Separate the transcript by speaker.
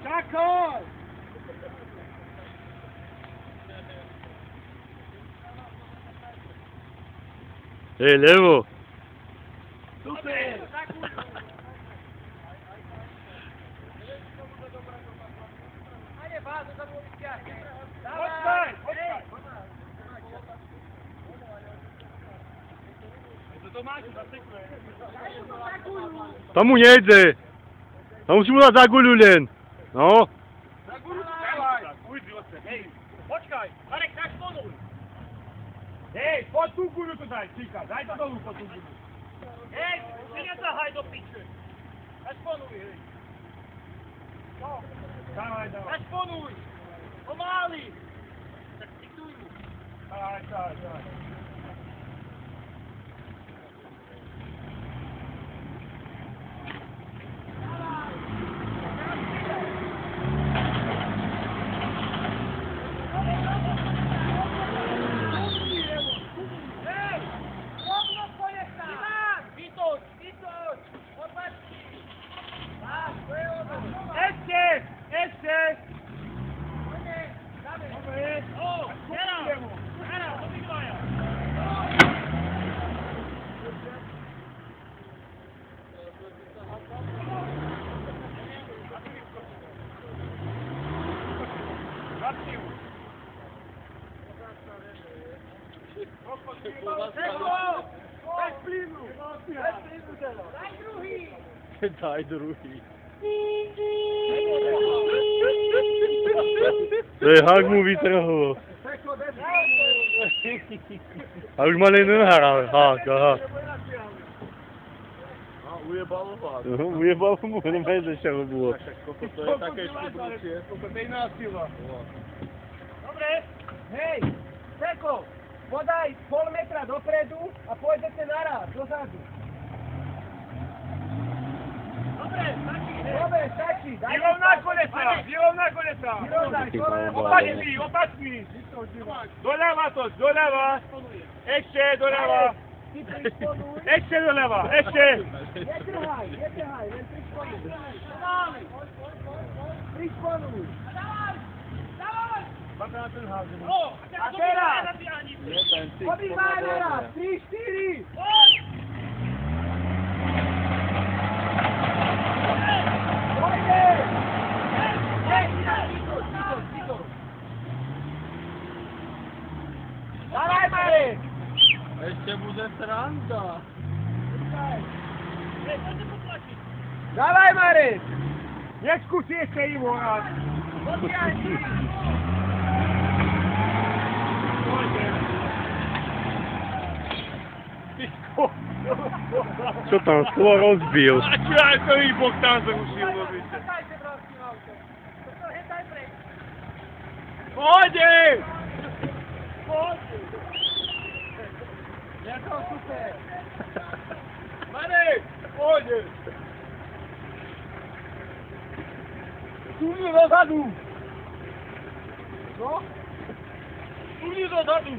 Speaker 1: Čakaj!
Speaker 2: Ej, levo!
Speaker 1: Super!
Speaker 3: Ajde, Vázo, to bolo vyťahne.
Speaker 1: Počkaj! Počkaj! To máš, zasekuje.
Speaker 2: Tam mu nejde! Tam musí mu dať za guľu len! No!
Speaker 1: Na guru dávaj! Ujdi od sebe, hej! Počkaj! Marek, tak sponuj! Hej, pod tú guru to daj, Číka, daj to dolu pod tú guru. Hej, ty nezahaj do piče! Zasponuj, hej! Dávaj, dávaj! Zasponuj! Pomáli! Tak diktuj mu! Dávaj. Ešte! Dobre! Teraz! Obidvaja! Daj plínu! Daj druhý!
Speaker 2: Daj druhý. To je hák mu vytrhlo. A už ma len nehral, hák, aha.
Speaker 4: Ujebalo hák.
Speaker 2: Ujebalo mu, neviem, čo to bolo.
Speaker 4: To je také škubrúčie.
Speaker 1: Dobre!
Speaker 3: Hej, Seko, podaj pol metra dopredu a pôjdete naraz, dozadu. Dobre, stačí.
Speaker 1: Vyrovná kolesa! Opačný! Doľava to, doľava! Ešte doľava! Ešte doľava, ešte!
Speaker 3: Netrhaj, len prisponuj. Prisponuj. A teraz! Obidva naraz, 3, 4! Dávaj, Marek!
Speaker 4: Ešte bude sranda.
Speaker 3: Dávaj, Marek!
Speaker 1: Neskúsi ešte Ivo raz!
Speaker 2: Čo tam, sklo rozbil?
Speaker 1: A čo aj to Ivo tam zrušil, robíte? Pôjde!
Speaker 3: Je to super!
Speaker 1: Marek, pôjde! Túli dozadu!
Speaker 3: No?
Speaker 1: Túli dozadu!